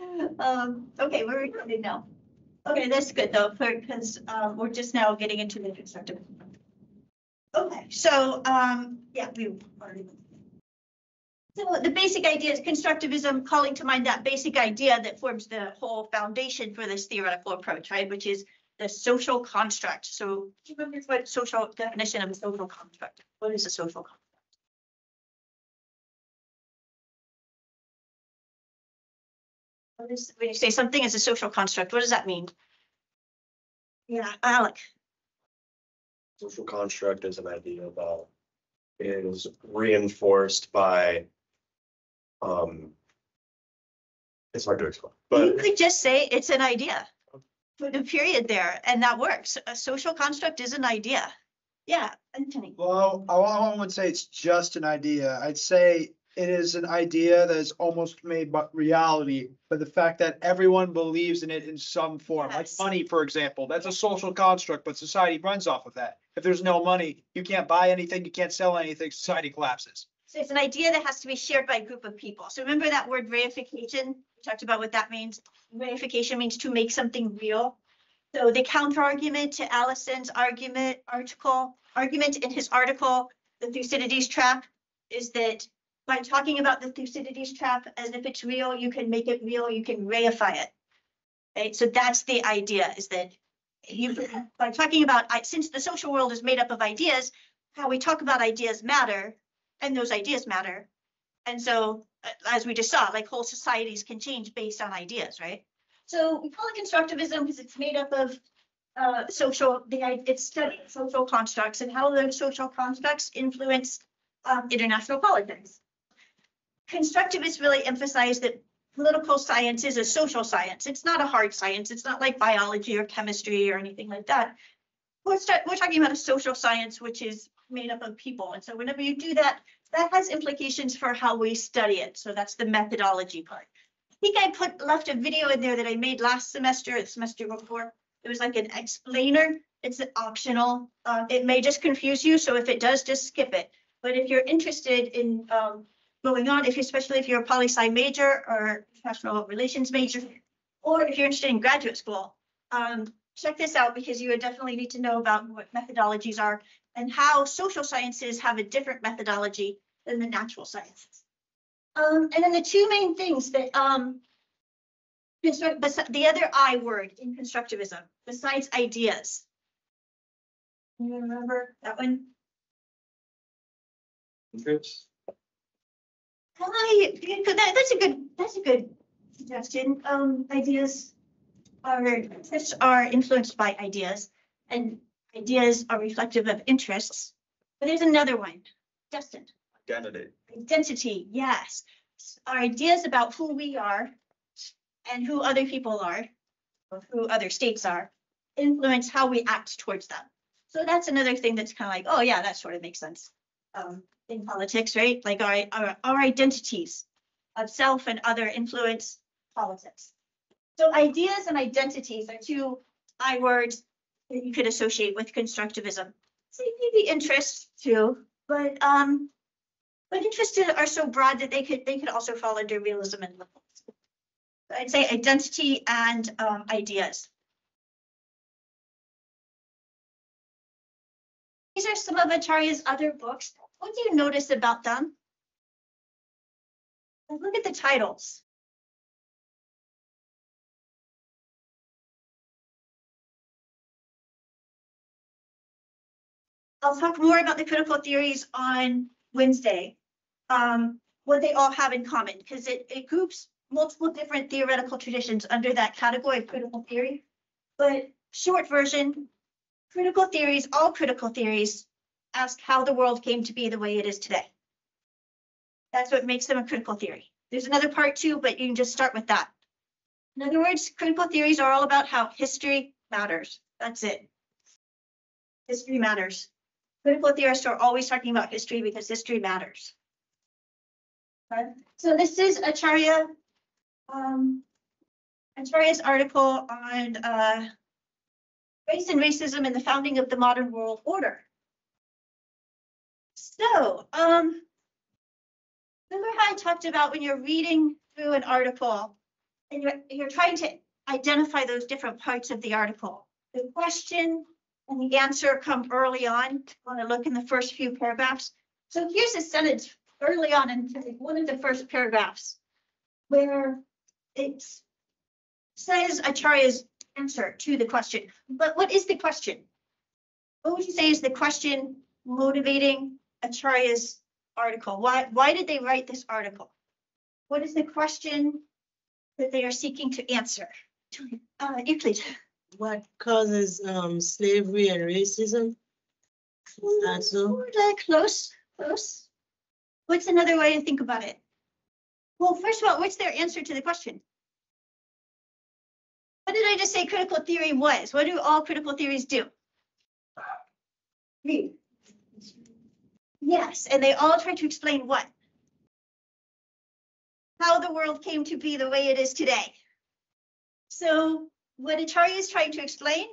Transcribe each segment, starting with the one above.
Okay, we're recording now. Okay, that's good though, because we're just now getting into the constructive. Okay, so yeah, we already. So the basic idea is constructivism, calling to mind that basic idea that forms the whole foundation for this theoretical approach, right? Which is the social construct. So do you remember what social definition of a social construct? What is a social construct? What is, when you say something is a social construct, what does that mean? Yeah, Alec. Social construct is an idea that is reinforced by it's hard to explain, but you could just say it's an idea. Put a period there and that works. A social construct is an idea. Yeah, Anthony. Well, I wouldn't say it's just an idea. I'd say it is an idea that is almost made but reality, but the fact that everyone believes in it in some form, Yes. like money, for example, that's a social construct, but society runs off of that. If there's no money, you can't buy anything, you can't sell anything, society collapses. So it's an idea that has to be shared by a group of people. So remember that word reification? We talked about what that means. Reification means to make something real. So the counter argument to Allison's argument in his article, The Thucydides Trap, is that by talking about the Thucydides Trap as if it's real, you can make it real, you can reify it. Right? So that's the idea, is that you, by talking about, since the social world is made up of ideas, how we talk about ideas matter, and those ideas matter. And so, as we just saw, like whole societies can change based on ideas, right? So we call it constructivism because it's made up of it's studying social constructs and how those social constructs influence international politics. Constructivists really emphasize that political science is a social science. It's not a hard science. It's not like biology or chemistry or anything like that. We're talking about a social science which is made up of people. And so whenever you do that, that has implications for how we study it. So that's the methodology part. I think I left a video in there that I made last semester or the semester before. It was like an explainer. It's optional. It may just confuse you. So if it does, just skip it. But if you're interested in going on, especially if you're a poli-sci major or international relations major, or if you're interested in graduate school, check this out because you would definitely need to know about what methodologies are and how social sciences have a different methodology than the natural sciences. And then the two main things that the other I word in constructivism, besides ideas. Can you remember that one? interests. That's a good suggestion. Ideas are influenced by ideas, and ideas are reflective of interests. But there's another one, Justin. Identity, yes. Our ideas about who we are and who other people are, or who other states are, influence how we act towards them. So that's another thing that's kind of like, oh yeah, that sort of makes sense. In politics, right? Like our identities of self and other influence politics. So ideas and identities are two I words that you could associate with constructivism. So maybe interests too, but interests are so broad that they could also fall under realism and liberalism. So I'd say identity and ideas. These are some of Acharya's other books. What do you notice about them? Look at the titles. I'll talk more about the critical theories on Wednesday, what they all have in common, because it groups multiple different theoretical traditions under that category of critical theory. But short version, all critical theories ask how the world came to be the way it is today. That's what makes them a critical theory. There's another part too, but you can just start with that. In other words, critical theories are all about how history matters. That's it. History matters. Critical theorists are always talking about history because history matters. Okay. So this is Acharya's article on race and racism in the founding of the modern world order. So, remember how I talked about when you're reading through an article, and you're trying to identify those different parts of the article. The question and the answer come early on. Want to look in the first few paragraphs. So here's a sentence early on in one of the first paragraphs where it says Acharya's answer to the question. But what is the question? What would you say is the question motivating Acharya's article? Why did they write this article? What is the question that they are seeking to answer? Euclid. What causes slavery and racism? That's so. Close. What's another way to think about it? Well, first of all, what's their answer to the question? What did I just say critical theory was? What do all critical theories do? Read. Yes, and they all try to explain what? How the world came to be the way it is today. So what Acharya is trying to explain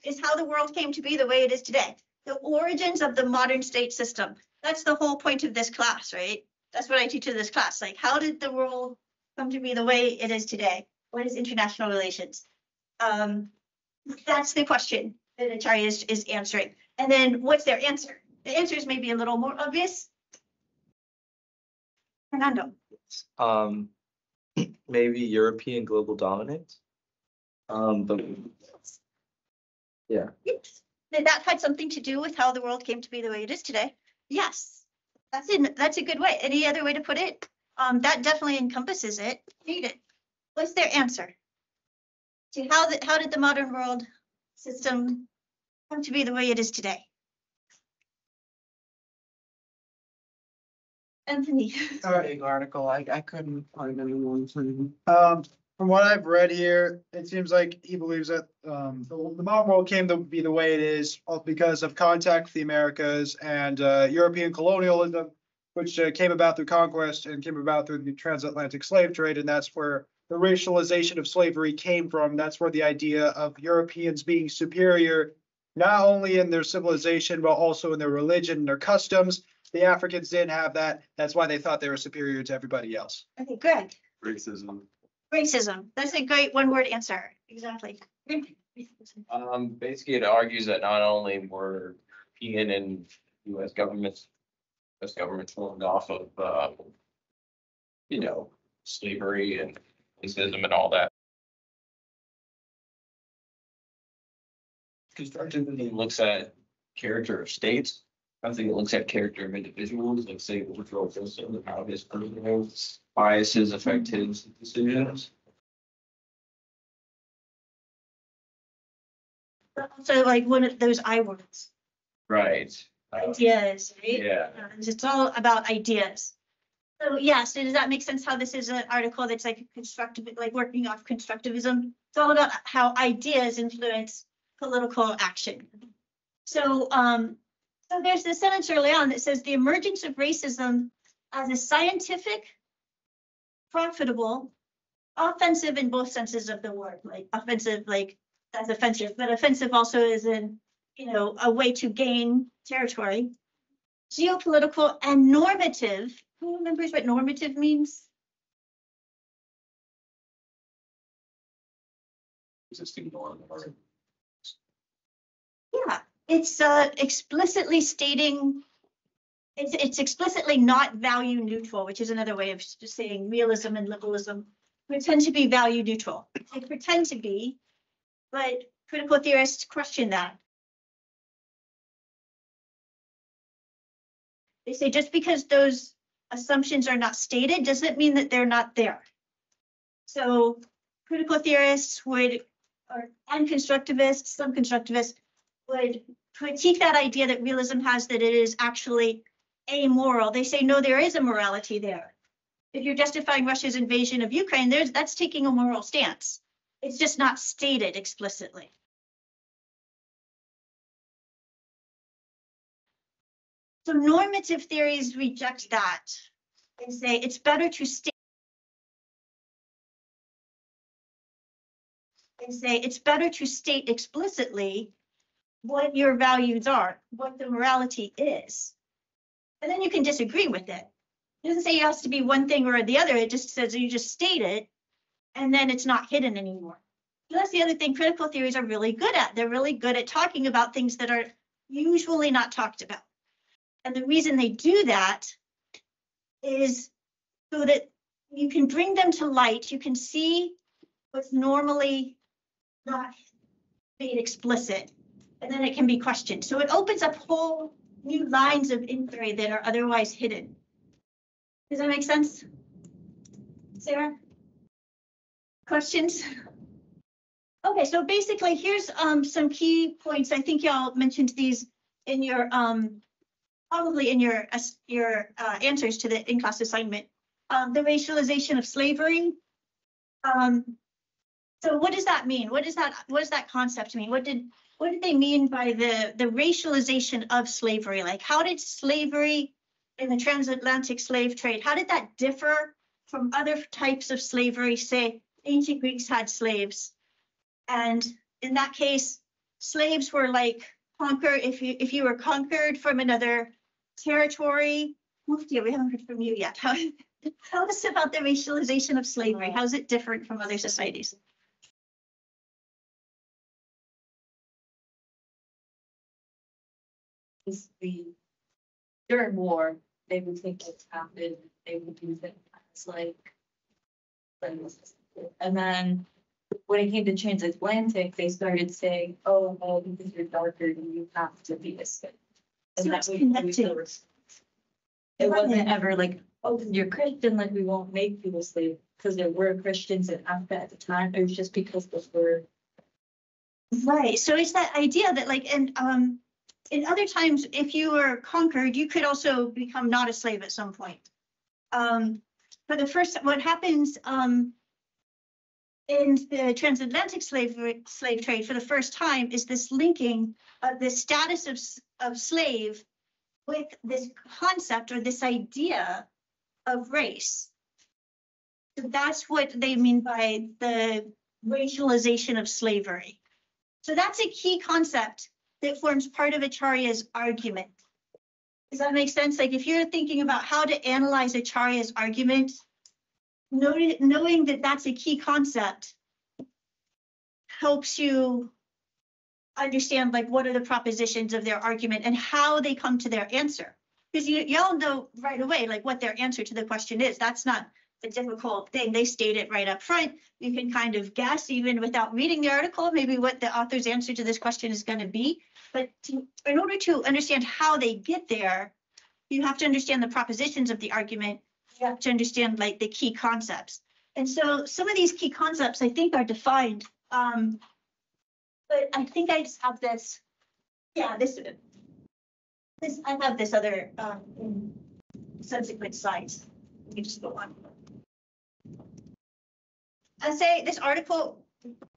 is how the world came to be the way it is today. The origins of the modern state system. That's the whole point of this class, right? That's what I teach in this class. Like, how did the world come to be the way it is today? What is international relations? That's the question that Acharya is answering. And then what's their answer? The answer is maybe a little more obvious. Fernando. Maybe European global dominance. But yeah. Yes. Did that had something to do with how the world came to be the way it is today? Yes. That's a good way. Any other way to put it? That definitely encompasses it. Read it. What's their answer? To how did the modern world system come to be the way it is today? Anthony. Big article. I couldn't find anyone. From what I've read here, it seems like he believes that the modern world came to be the way it is because of contact with the Americas and European colonialism, which came about through conquest and came about through the transatlantic slave trade. And that's where the racialization of slavery came from. That's where the idea of Europeans being superior, not only in their civilization, but also in their religion and their customs. The Africans didn't have that. That's why they thought they were superior to everybody else. Okay, good. Racism. Racism. That's a great one-word answer. Exactly. Basically, it argues that not only were European and U.S. governments formed off of, slavery and racism and all that. Constructivism looks at character of states. I think it looks at character of individuals, like say Woodrow Wilson, and how his personal biases affect his decisions. So like one of those I words. Right. Ideas, right? Yeah. It's all about ideas. So yes, does that make sense how this is an article that's like constructive, like working off constructivism? It's all about how ideas influence political action. So so there's this sentence early on that says the emergence of racism as a scientific, profitable, offensive in both senses of the word, like offensive, like that's offensive, but offensive also is in, a way to gain territory, geopolitical and normative. Who remembers what normative means? Existing norm or Yeah, it's explicitly stating, it's explicitly not value neutral, which is another way of just saying realism and liberalism pretend to be value neutral. They pretend to be, but critical theorists question that. They say just because those assumptions are not stated doesn't mean that they're not there. So critical theorists and constructivists, some constructivists would critique that idea that realism has, that it is actually amoral. They say, no, there is a morality there. If you're justifying Russia's invasion of Ukraine, that's taking a moral stance. It's just not stated explicitly. So normative theories reject that and say it's better to state. They say it's better to state explicitly what your values are, what the morality is. And then you can disagree with it. It doesn't say it has to be one thing or the other. It just says you just state it. and then it's not hidden anymore. So that's the other thing critical theories are really good at. They're really good at talking about things that are usually not talked about. And the reason they do that is so that you can bring them to light. You can see what's normally not made explicit, and then it can be questioned. So it opens up whole new lines of inquiry that are otherwise hidden. Does that make sense? Sarah? Questions? Okay, so basically here's some key points. I think y'all mentioned these in your probably in your answers to the in-class assignment. The racialization of slavery. So what does that mean? What does that concept mean? What did they mean by the racialization of slavery? Like, how did slavery in the transatlantic slave trade, how did that differ from other types of slavery? Say ancient Greeks had slaves, and in that case, slaves were like conquered. If you were conquered from another territory, Mufti, we haven't heard from you yet. Tell us about the racialization of slavery. How is it different from other societies? During war, they would take what's happened, they would use it as like, and then when it came to transatlantic, they started saying, oh, well, because you're darker, you have to be a slave. And So that it's was connected. it wasn't ever like, oh, because you're Christian, like we won't make you a slave, because there were Christians in Africa at the time. It was just because those were. Right. So it's that idea that like, and in other times, if you were conquered, you could also become not a slave at some point. For the first, what happens in the transatlantic slave trade for the first time is this linking of the status of slave with this concept or this idea of race. So that's what they mean by the racialization of slavery. So that's a key concept that forms part of Acharya's argument. Does that make sense? Like if you're thinking about how to analyze Acharya's argument, knowing that that's a key concept helps you understand like what are the propositions of their argument and how they come to their answer. Because y'all know right away like what their answer to the question is. That's not a difficult thing. They state it right up front. You can kind of guess even without reading the article, maybe what the author's answer to this question is going to be. But in order to understand how they get there, you have to understand the propositions of the argument. You have to understand like the key concepts. And so some of these key concepts I think are defined. But I think I just have this. Yeah, this I have this other in subsequent slides. You can just go on. I say this article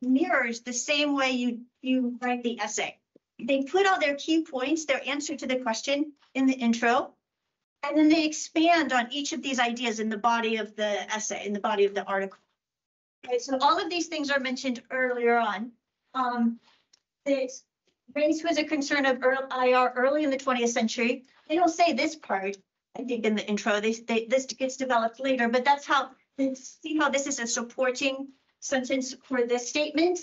mirrors the same way you write the essay. They put all their key points, their answer to the question in the intro, and then they expand on each of these ideas in the body of the essay, in the body of the article. Okay, so all of these things are mentioned earlier on. This race was a concern of IR early in the 20th century. They don't say this part, I think, in the intro. This gets developed later, but that's how, see how this is a supporting sentence for this statement.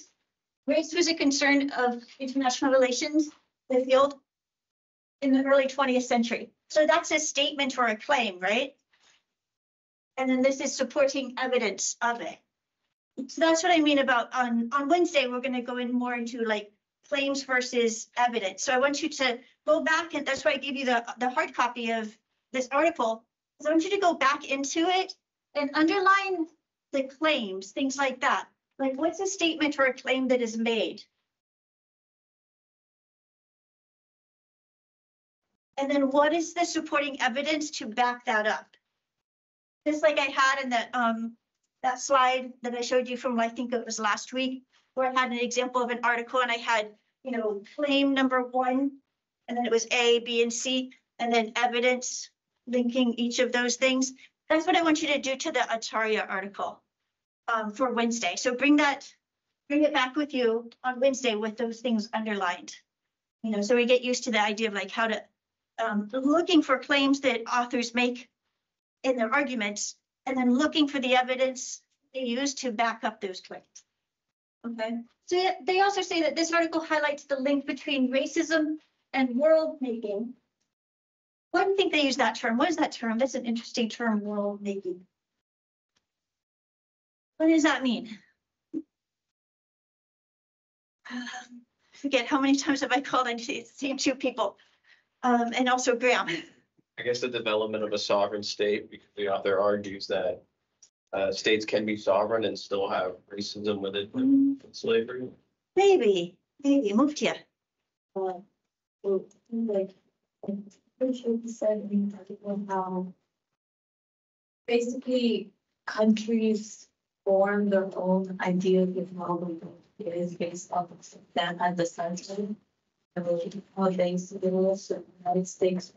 Race was a concern of international relations, the field, in the early 20th century. So that's a statement or a claim, right? And then this is supporting evidence of it. So that's what I mean about on Wednesday, we're going to go in more into like claims versus evidence. So I want you to go back, and that's why I gave you the hard copy of this article. So I want you to go back into it and underline the claims, things like that. Like what's a statement or a claim that is made? And then what is the supporting evidence to back that up? Just like I had in that slide that I showed you from, I think it was last week, where I had an example of an article and I had, claim number 1, and then it was A, B, and C, and then evidence linking each of those things. That's what I want you to do to the Acharya article for Wednesday. So bring it back with you on Wednesday with those things underlined. So we get used to the idea of like how to looking for claims that authors make in their arguments, and then looking for the evidence they use to back up those claims. Okay, so yeah, they also say that this article highlights the link between racism and world making. Why do you think they use that term? What is that term? That's an interesting term, world making. What does that mean? Forget how many times have I called on the same two people, and also Graham. I guess the development of a sovereign state, because the author argues that states can be sovereign and still have racism within slavery. Maybe move to you. Like, I'm pretty sure he said in the article how basically countries form their own ideas of how the world is based off of them at the center. And how they see the world, so the United States,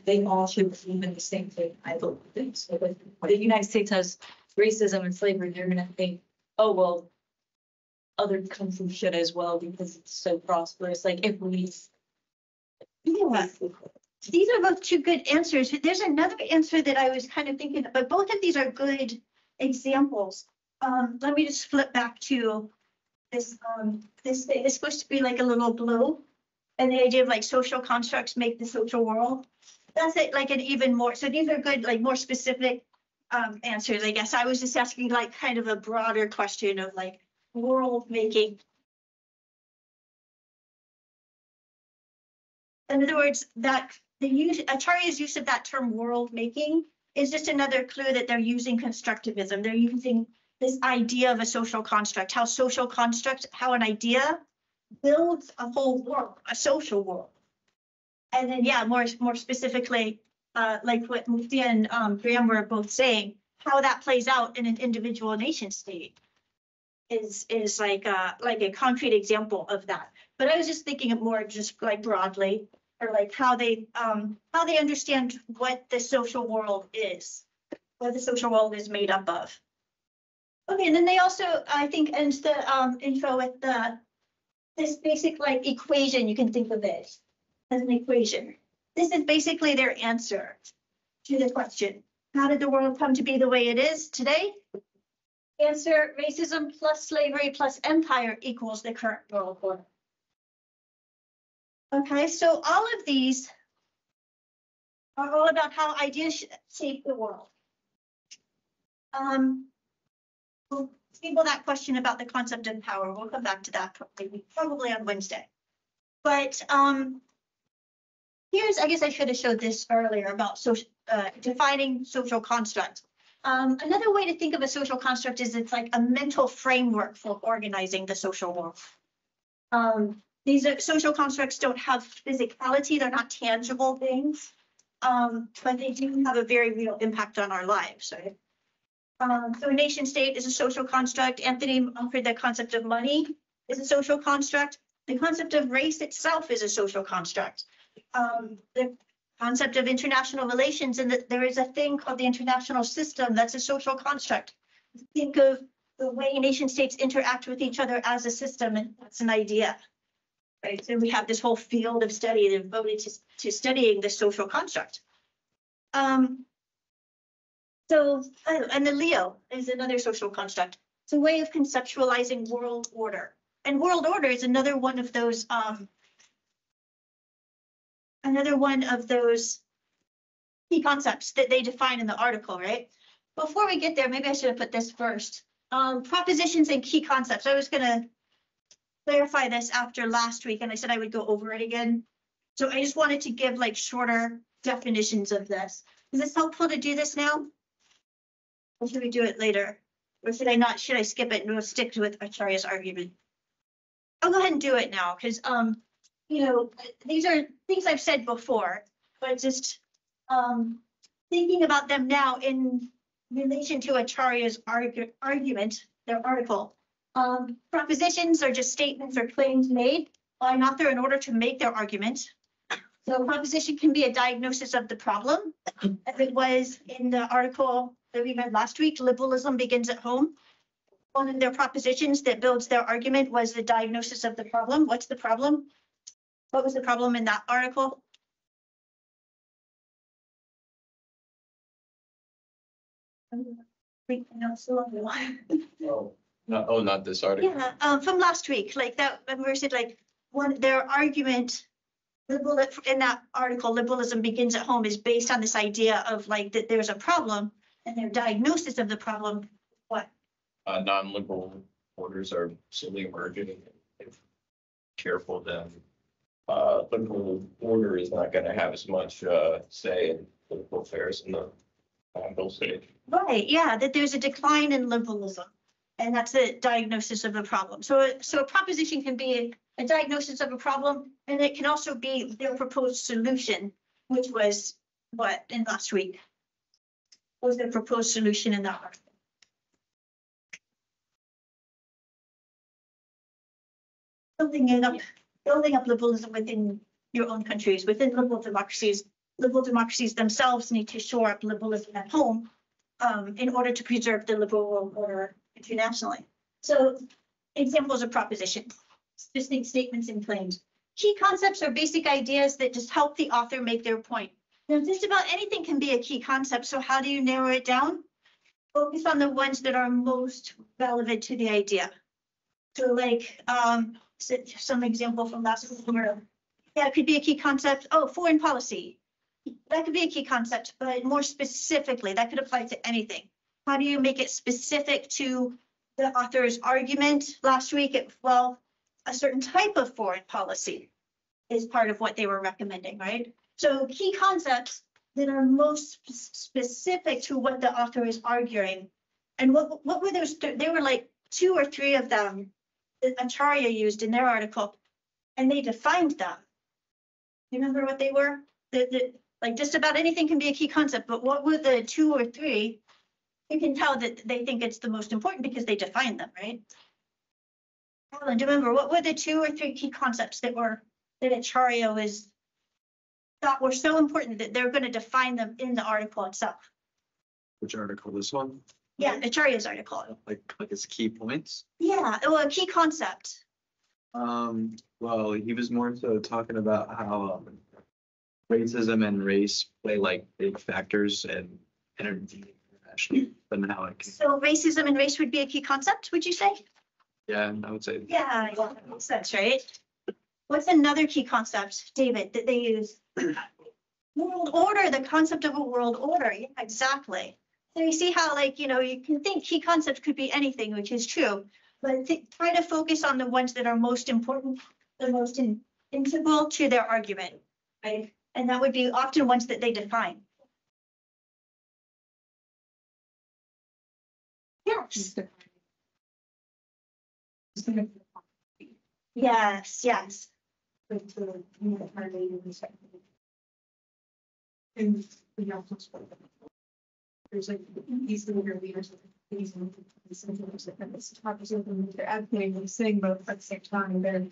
they all should believe in the same thing, I believe. So if the United States has racism and slavery, they're gonna think, oh, well, other countries should as well because it's so prosperous. Like if we. Yeah. These are both two good answers. There's another answer that I was kind of thinking, but both of these are good examples. Let me just flip back to this. This thing is supposed to be like a little globe, and the idea of like social constructs make the social world. That's it, like an even more. So these are good, like more specific answers. I guess I was just asking like kind of a broader question of like world making. In other words, that the use Acharya's use of that term world making is just another clue that they're using constructivism. They're using this idea of a social construct, how an idea builds a whole world, a social world. And then, yeah, more specifically, like what Mufti and Graham were both saying, how that plays out in an individual nation state is like a concrete example of that. But I was just thinking of more just like broadly, or like how they understand what the social world is, what the social world is made up of. Okay, and then they also, I think, ends the intro with this basic like equation. You can think of it as an equation. This is basically their answer to the question: how did the world come to be the way it is today? Answer: racism plus slavery plus empire equals the current world order. Okay, so all of these are all about how ideas shape the world. We'll table that question about the concept of power. We'll come back to that probably on Wednesday. But here's, I guess I should have showed this earlier about defining social constructs. Another way to think of a social construct is it's like a mental framework for organizing the social world. These social constructs don't have physicality, they're not tangible things, but they do have a very real impact on our lives, right? So a nation state is a social construct. Anthony offered the concept of money is a social construct. The concept of race itself is a social construct. The concept of international relations, and that there is a thing called the international system that's a social construct. Think of the way nation states interact with each other as a system, and that's an idea. Right, so we have this whole field of study devoted to studying the social construct. And the Leo is another social construct. It's a way of conceptualizing world order. And world order is another one of those key concepts that they define in the article, right? Before we get there, maybe I should have put this first. Propositions and key concepts. I was gonna clarify this after last week, and I said I would go over it again. So I just wanted to give like shorter definitions of this. Is this helpful to do this now? Or should we do it later? Or should I skip it and we'll stick with Acharya's argument? I'll go ahead and do it now, because these are things I've said before, but just thinking about them now in relation to Acharya's argument, their article. Propositions are just statements or claims made by an author in order to make their argument. So a proposition can be a diagnosis of the problem, as it was in the article that we read last week, Liberalism Begins at Home. One of their propositions that builds their argument was the diagnosis of the problem. What's the problem? What was the problem in that article? No, so long. Not this article. Yeah, from last week, like that, when we said like, their argument, in that article, liberalism begins at home is based on this idea of like, that there's a problem and their diagnosis of the problem, what? Non-liberal orders are slowly emerging. If careful, then liberal order is not going to have as much say in political affairs in the middle stage. Right, yeah, that there's a decline in liberalism. And that's the diagnosis of the problem. So a proposition can be a diagnosis of a problem, and it can also be their proposed solution, which was what in last week was the proposed solution in that article. Building up liberalism within your own countries, within liberal democracies. Liberal democracies themselves need to shore up liberalism at home in order to preserve the liberal world order internationally. So examples of propositions, distinct statements and claims. Key concepts are basic ideas that just help the author make their point. Now, just about anything can be a key concept. So how do you narrow it down? Focus on the ones that are most relevant to the idea. So like some example from last week, yeah, it could be a key concept. Oh, foreign policy. That could be a key concept, but more specifically, that could apply to anything. How do you make it specific to the author's argument last week? Well, a certain type of foreign policy is part of what they were recommending, right? So key concepts that are most specific to what the author is arguing. And what were those? They were like 2 or 3 of them that Acharya used in their article, and they defined them. You remember what they were? Like just about anything can be a key concept, but what were the 2 or 3? You can tell that they think it's the most important because they define them, right? Alan, do you remember what were the 2 or 3 key concepts that Acharya thought were so important that they're going to define them in the article itself? Which article? This one? Yeah, Acharya's article. Like its key points? Yeah, well, a key concept. Well, he was more so talking about how racism and race play like big factors in internationally and how it can. So racism and race would be a key concept, would you say? Yeah, I would say. Yeah, that makes sense, right? What's another key concept, David, that they use? World order, the concept of a world order. Yeah, exactly. So you see how, like, you can think key concepts could be anything, which is true, but try to focus on the ones that are most important, the most integral to their argument, right? And that would be often ones that they define. Yes. Yes, yes. There's like these leader leaders with these they're advocating this thing, but at the same time, they're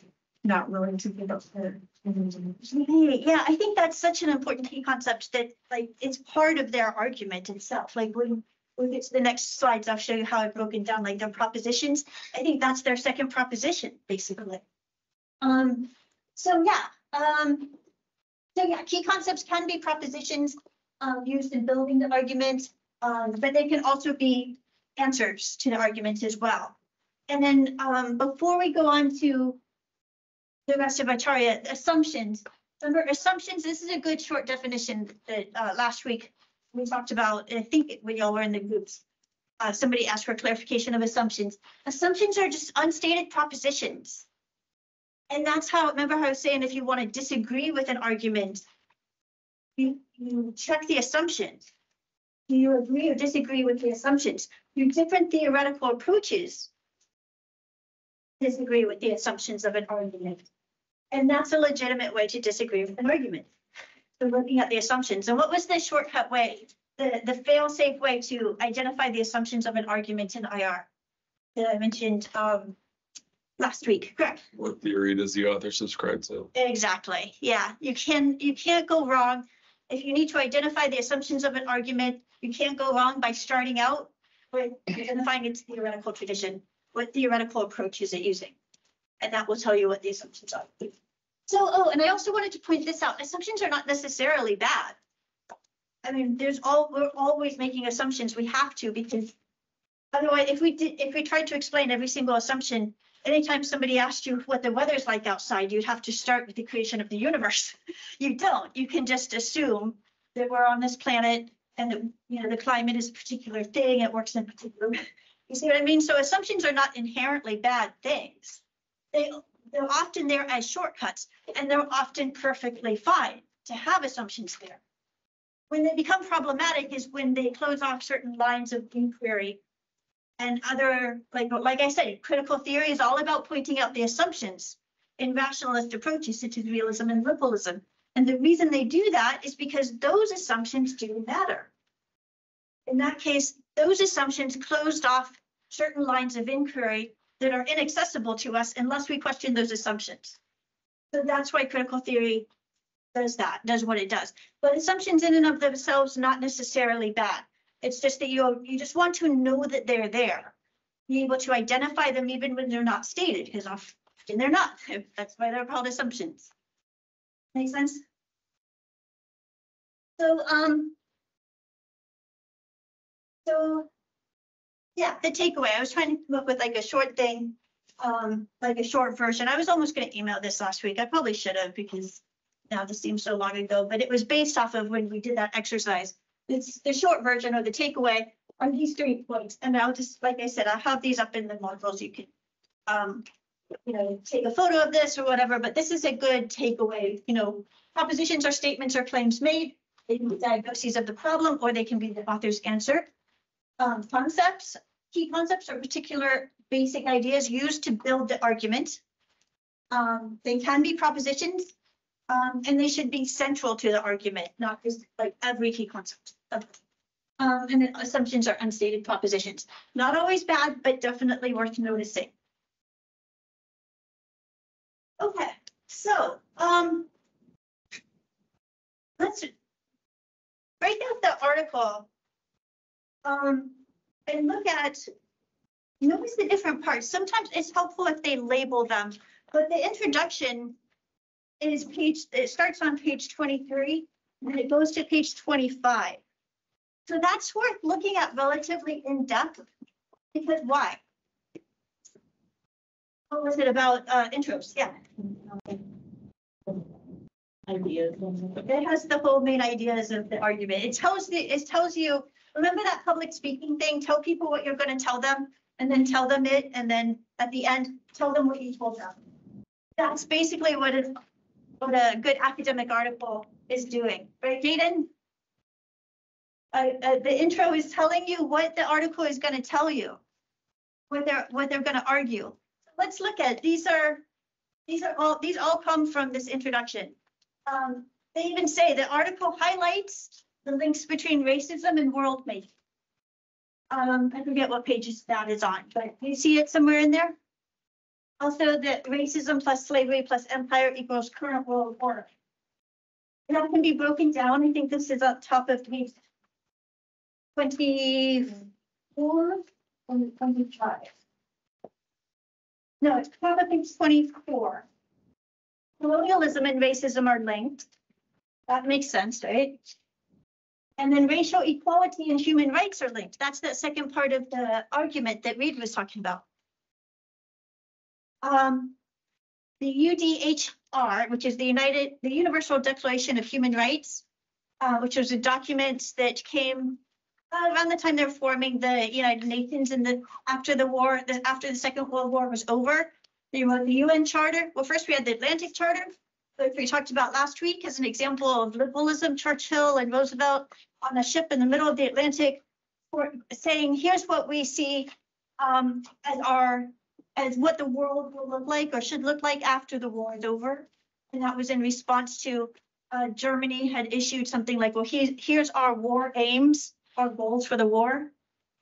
not willing to give up their. Yeah, I think that's such an important key concept that like it's part of their argument itself. Like when we get to the next slides, I'll show you how I've broken down like their propositions. I think that's their second proposition, basically. So yeah, key concepts can be propositions used in building the argument, but they can also be answers to the argument as well. And then before we go on to the rest of Acharya, assumptions. Remember, assumptions, this is a good short definition that last week we talked about, and I think when y'all were in the groups, somebody asked for clarification of assumptions. Assumptions are just unstated propositions. And that's how, remember how I was saying, if you want to disagree with an argument, you check the assumptions. Do you agree or disagree with the assumptions? Your different theoretical approaches disagree with the assumptions of an argument. And that's a legitimate way to disagree with an argument. So looking at the assumptions. And what was the shortcut way, the fail-safe way to identify the assumptions of an argument in IR that I mentioned last week? Correct. What theory does the author subscribe to? Exactly. Yeah, you can't go wrong. If you need to identify the assumptions of an argument, you can't go wrong by starting out with identifying its theoretical tradition. What theoretical approach is it using? And that will tell you what the assumptions are. So, and I also wanted to point this out. Assumptions are not necessarily bad. I mean, we're always making assumptions. We have to, because Otherwise, if we tried to explain every single assumption, anytime somebody asked you what the weather's like outside, you'd have to start with the creation of the universe. You don't. You can just assume that we're on this planet and that, you know, the climate is a particular thing. It works in a particular. You see what I mean? So assumptions are not inherently bad things. They're often there as shortcuts, and they're often perfectly fine to have assumptions there. When they become problematic is when they close off certain lines of inquiry. And other, like I said, critical theory is all about pointing out the assumptions in rationalist approaches such as realism and liberalism. And the reason they do that is because those assumptions do matter. In that case, those assumptions closed off certain lines of inquiry that are inaccessible to us unless we question those assumptions. So that's why critical theory does what it does. But assumptions in and of themselves not necessarily bad. It's just that you just want to know that they're there. Be able to identify them even when they're not stated, because often they're not. That's why they're called assumptions. Make sense? So yeah, the takeaway. I was trying to come up with like a short thing, like a short version. I was almost going to email this last week. I probably should have because now this seems so long ago, but it was based off of when we did that exercise. It's the short version of the takeaway on these 3 points. And I'll just, like I said, I'll have these up in the modules. You can, you know, take a photo of this or whatever, but this is a good takeaway. You know, propositions are statements or claims made. They can be diagnoses of the problem, or they can be the author's answer. Concepts, key concepts are particular basic ideas used to build the argument. They can be propositions, and they should be central to the argument, not just like every key concept. And then assumptions are unstated propositions. Not always bad, but definitely worth noticing. Okay, so let's break out the article and look at, notice the different parts. Sometimes it's helpful if they label them, but the introduction is it starts on page 23 and it goes to page 25. So that's worth looking at relatively in depth, because why? What was it about intros? Yeah. Ideas. It has the whole main ideas of the argument. It tells you, remember that public speaking thing? Tell people what you're going to tell them, and then tell them it, and then at the end, tell them what you told them. That's basically what a good academic article is doing, right, Jaden? The intro is telling you what the article is going to tell you, what they're going to argue. So let's look at these all come from this introduction. They even say the article highlights the links between racism and world making. I forget what pages that is on, but you see it somewhere in there. Also, that racism plus slavery plus empire equals current world order. And that can be broken down. I think this is up top of page 24 and 25. No, it's top of page 24. Colonialism and racism are linked. That makes sense, right? And then racial equality and human rights are linked. That's that second part of the argument that Reid was talking about. The UDHR, which is the Universal Declaration of Human Rights, which was a document that came around the time they were forming the United Nations, and after the Second World War was over, they wrote the UN Charter. Well, first we had the Atlantic Charter, which we talked about last week as an example of liberalism. Churchill and Roosevelt on a ship in the middle of the Atlantic, saying, here's what we see as what the world will look like or should look like after the war is over. And that was in response to Germany had issued something like, well, here's our war aims, our goals for the war.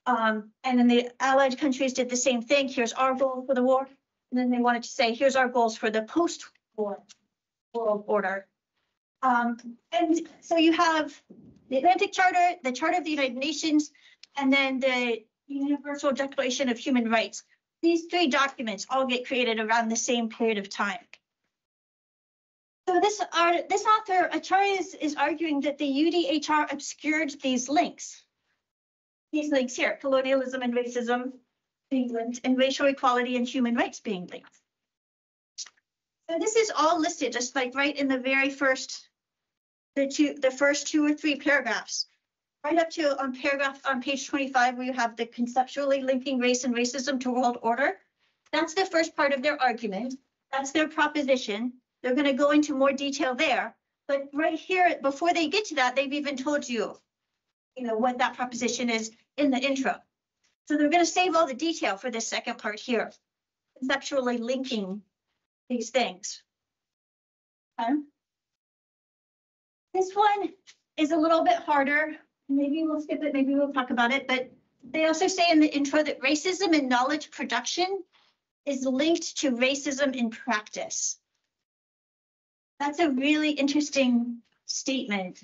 And then the Allied countries did the same thing. Here's our goal for the war. And then they wanted to say, here's our goals for the post-war world order. And so you have the Atlantic Charter, the Charter of the United Nations, and then the Universal Declaration of Human Rights. These three documents all get created around the same period of time. So this author, Acharya, is arguing that the UDHR obscured these links. these links here, colonialism and racism being linked, and racial equality and human rights being linked. So this is all listed just like right in the very first, the first 2 or 3 paragraphs, right up to on page 25, where you have the conceptually linking race and racism to world order. That's the first part of their argument. That's their proposition. They're going to go into more detail there. But right here, before they get to that, they've even told you, what that proposition is in the intro. So they're going to save all the detail for this second part here, conceptually linking these things. Okay. This one is a little bit harder. Maybe we'll skip it, maybe we'll talk about it, but they also say in the intro that racism in knowledge production is linked to racism in practice. That's a really interesting statement.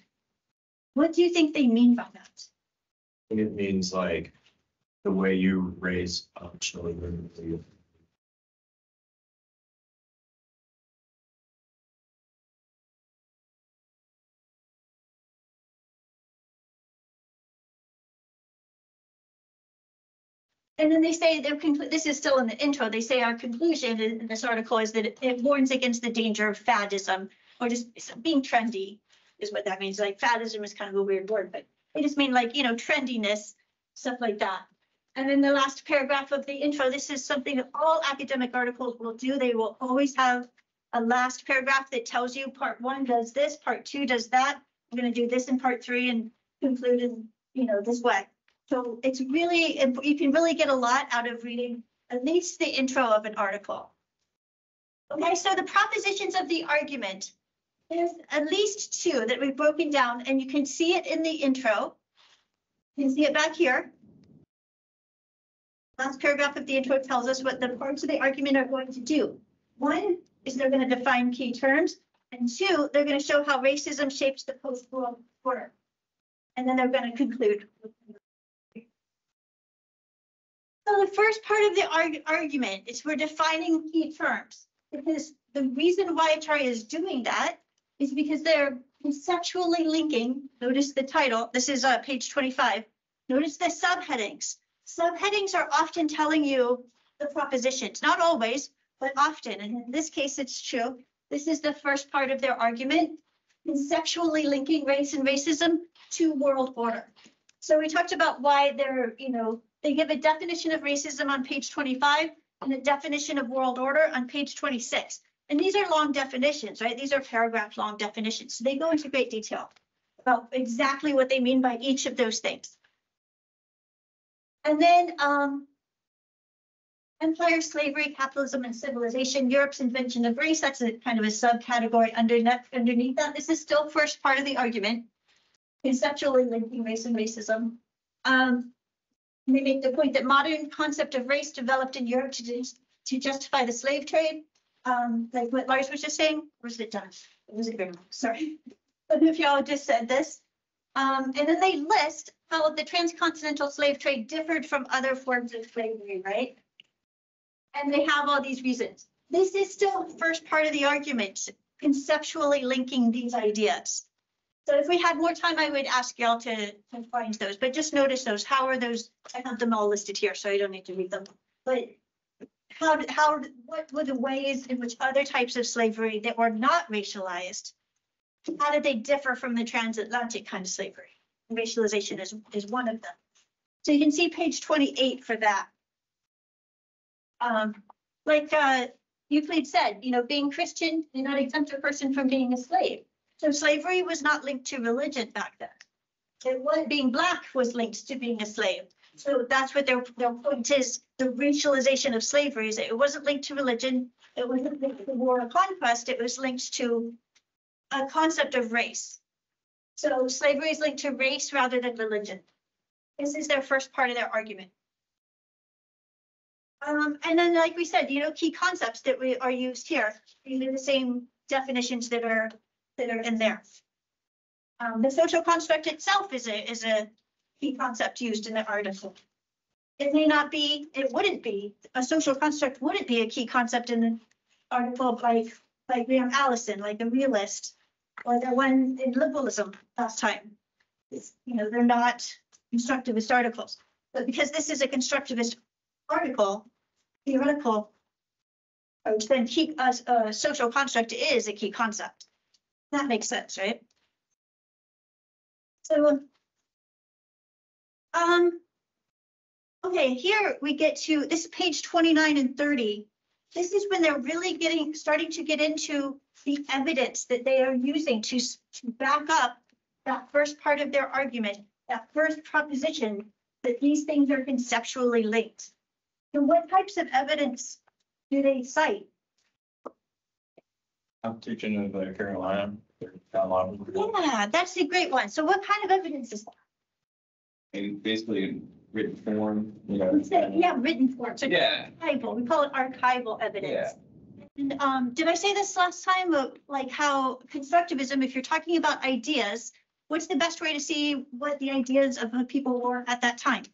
What do you think they mean by that? It means like the way you raise children. And then they say this is still in the intro. They say our conclusion in this article is that it warns against the danger of faddism, or just being trendy is what that means. Like faddism is kind of a weird word, but they just mean like, trendiness, stuff like that. And then the last paragraph of the intro, this is something that all academic articles will do. They will always have a last paragraph that tells you part 1 does this, part 2 does that. I'm going to do this in part 3 and conclude in, this way. So it's really, you can really get a lot out of reading at least the intro of an article. Okay, so the propositions of the argument, there's at least 2 that we've broken down, and you can see it in the intro. You can see it back here. Last paragraph of the intro tells us what the parts of the argument are going to do. 1 is they're going to define key terms, and 2, they're going to show how racism shapes the post-war order. And then they're going to conclude. So the first part of the argument is we're defining key terms, because the reason why Acharya is doing that is because they're conceptually linking. Notice the title. This is page 25. Notice the subheadings. Subheadings are often telling you the propositions, not always, but often. And in this case, it's true. This is the first part of their argument, conceptually linking race and racism to world order. So we talked about why they're, they give a definition of racism on page 25 and a definition of world order on page 26. And these are long definitions, right? These are paragraph long definitions. So they go into great detail about exactly what they mean by each of those things. And then empire, slavery, capitalism, and civilization, Europe's invention of race, that's a kind of a subcategory underneath that. This is still first part of the argument, conceptually linking race and racism. They make the point that modern concept of race developed in Europe to justify the slave trade, like what Lars was just saying. Or was it done? It was a good one. Sorry. I don't know if y'all just said this. And then they list how the transcontinental slave trade differed from other forms of slavery, right? And they have all these reasons. This is still the first part of the argument, conceptually linking these ideas. So if we had more time, I would ask y'all to find those, but just notice those. How are those? I have them all listed here, so I don't need to read them. But what were the ways in which other types of slavery that were not racialized, how did they differ from the transatlantic kind of slavery? Racialization is one of them. So you can see page 28 for that. Like Euclid said, being Christian did not exempt a person from being a slave. So slavery was not linked to religion back then. Being Black was linked to being a slave. So that's what their point is. The racialization of slavery is that it wasn't linked to religion. It wasn't linked to the war of conquest. It was linked to a concept of race. So slavery is linked to race rather than religion. This is their first part of their argument. And then, like we said, key concepts that are used here. These are the same definitions that are in there. The social construct itself is a key concept used in the article. It wouldn't be, a social construct wouldn't be a key concept in the article like Graham Allison, like a realist, or the one in liberalism last time. They're not constructivist articles. But because this is a constructivist article, theoretical, then social construct is a key concept. That makes sense, right? So, okay, here we get to this page 29 and 30. This is when they're really starting to get into the evidence that they are using to back up that first part of their argument, that first proposition that these things are conceptually linked. So what types of evidence do they cite? I'm teaching in Carolina. Yeah, that's a great one. So what kind of evidence is that? And basically in written form, you know. Yeah, written form. So Yeah. archival. We call it archival evidence. And did I say this last time? Like how constructivism, if you're talking about ideas, what's the best way to see what the ideas of the people were at that time?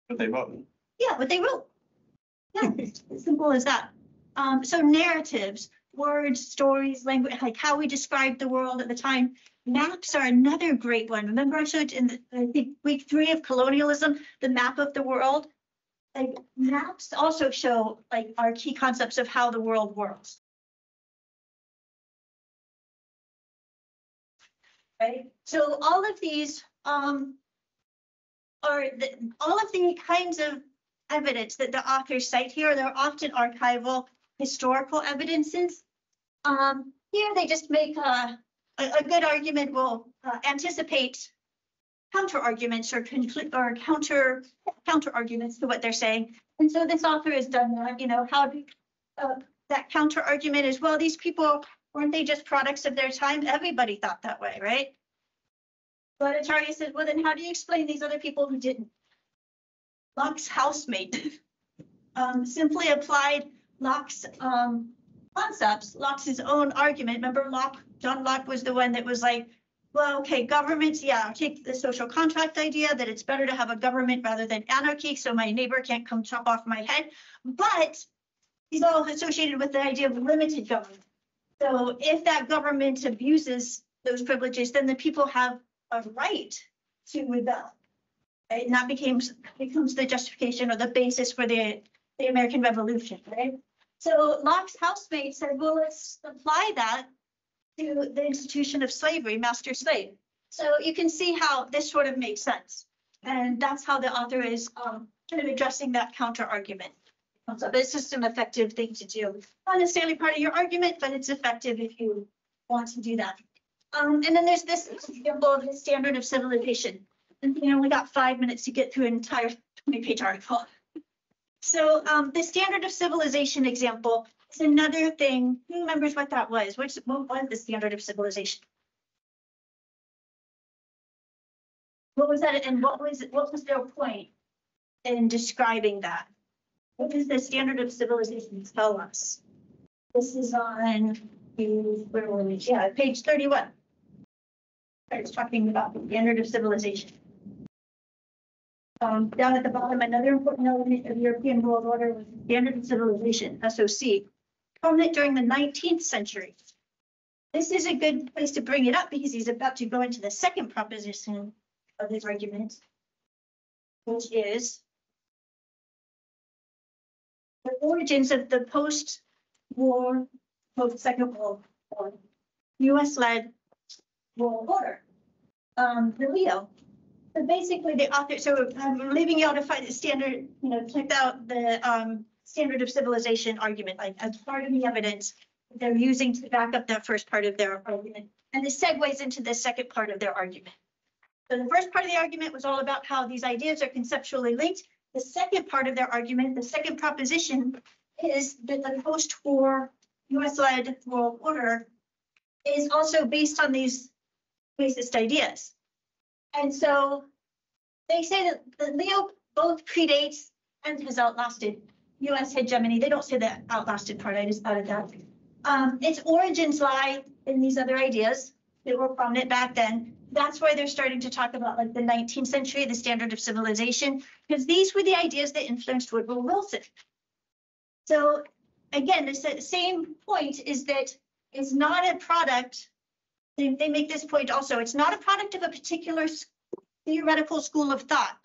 But they voted. Yeah, what they wrote. Yeah, as simple as that. So narratives, words, stories, language, like how we described the world at the time. Maps are another great one. Remember I showed in I think week 3 of colonialism, the map of the world. Like maps also show like our key concepts of how the world works. Right. So all of these are all of the kinds of evidence that the authors cite here. They're often archival historical evidences. Here they just make a good argument will anticipate counter arguments or counter arguments to what they're saying. And so this author has done that, you know, how that counter argument is, well, these people, weren't they just products of their time? Everybody thought that way, right? But Acharya said, well, then how do you explain these other people who didn't? Locke's housemate simply applied Locke's concepts, Locke's own argument. Remember, John Locke was the one that was like, well, okay, governments, yeah, take the social contract idea that it's better to have a government rather than anarchy, so my neighbor can't come chop off my head. But he's all associated with the idea of limited government. So if that government abuses those privileges, then the people have a right to rebel. Right? And that becomes the justification or the basis for the American Revolution, right? So Locke's housemate said, well, let's apply that to the institution of slavery, master slave. So you can see how this sort of makes sense. And that's how the author is kind of addressing that counter argument. So it's just an effective thing to do. Not necessarily part of your argument, but it's effective if you want to do that. And then there's this example of the standard of civilization. And you only got 5 minutes to get through an entire 20-page article. So the standard of civilization example is another thing. Who remembers what that was? What was the standard of civilization? What was that, and what was their point in describing that? What does the standard of civilization tell us? This is on where were we? Yeah, page 31. It's talking about the standard of civilization. Down at the bottom, another important element of European world order was the standard of civilization, SOC, prominent during the 19th century. This is a good place to bring it up because he's about to go into the second proposition of his argument, which is the origins of the post-war, post-Second World War, US-led world order, the Leo. So basically the author, so I'm leaving you all to find the standard, check out the standard of civilization argument, like as part of the evidence they're using to back up that first part of their argument. And this segues into the second part of their argument. So the first part of the argument was all about how these ideas are conceptually linked. The second part of their argument, the second proposition, is that the post-war US-led world order is also based on these racist ideas. And so they say that the Leo both predates and has outlasted US hegemony. They don't say the outlasted part, I just added that. Its origins lie in these other ideas that were prominent back then. That's why they're starting to talk about like the 19th century, the standard of civilization, because these were the ideas that influenced Woodrow Wilson. So again, the same point is that it's not a product they make this point also. It's not a product of a particular theoretical school of thought.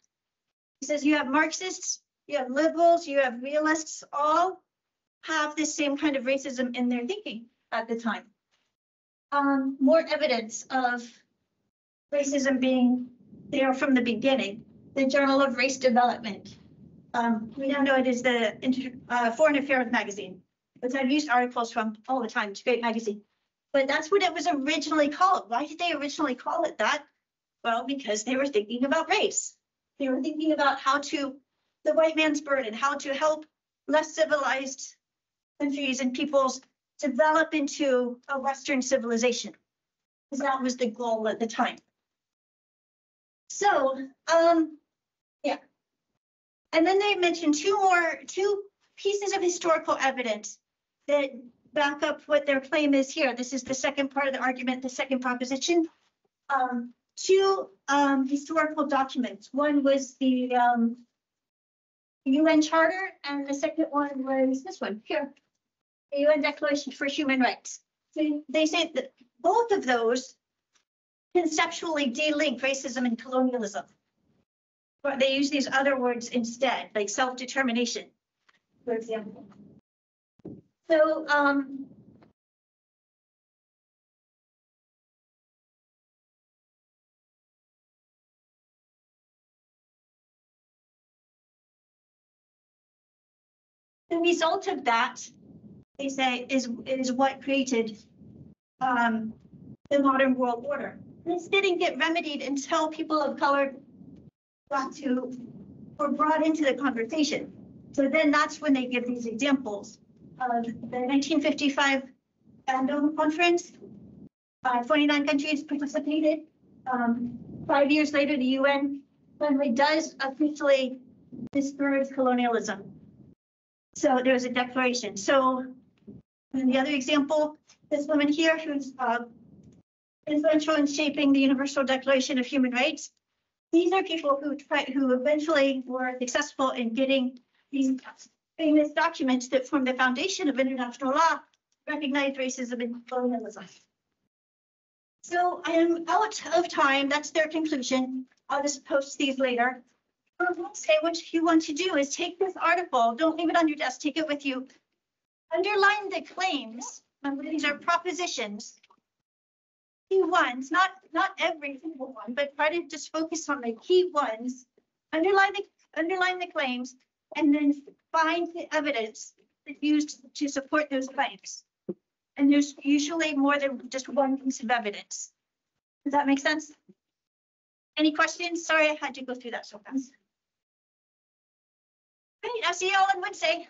He says you have Marxists, you have liberals, you have realists, all have this same kind of racism in their thinking at the time. More evidence of racism being there from the beginning. The Journal of Race Development. We now know it is the Foreign Affairs magazine, which I've used articles from all the time. It's a great magazine. But that's what it was originally called. Why did they originally call it that? Well, because they were thinking about race. They were thinking about how to, the white man's burden, how to help less civilized countries and peoples develop into a Western civilization. Because that was the goal at the time. So, yeah. And then they mentioned two pieces of historical evidence that back up what their claim is here. This is the second part of the argument, the second proposition. Two historical documents. One was the UN Charter, and the second one was this one here, the UN Declaration for Human Rights. So they say that both of those conceptually de-link racism and colonialism. But they use these other words instead, like self-determination, for example. So, the result of that, they say, is what created the modern world order. This didn't get remedied until people of color were brought into the conversation. So then that's when they give these examples of the 1955 Bandung Conference. 29 countries participated. 5 years later, the UN finally does officially discourage colonialism. So there was a declaration. So and the other example, this woman here who's influential in shaping the Universal Declaration of Human Rights. These are people who eventually were successful in getting these famous documents that form the foundation of international law, recognize racism and colonialism. So I am out of time. That's their conclusion. I'll just post these later. Say what you want to do is take this article, don't leave it on your desk, take it with you. Underline the claims. Remember, these are propositions. Key ones, not every single one, but try to just focus on the key ones. Underline the claims, and then find the evidence that's used to support those claims. And there's usually more than just one piece of evidence. Does that make sense? Any questions? Sorry, I had to go through that so fast. Great, I'll see you all on Wednesday.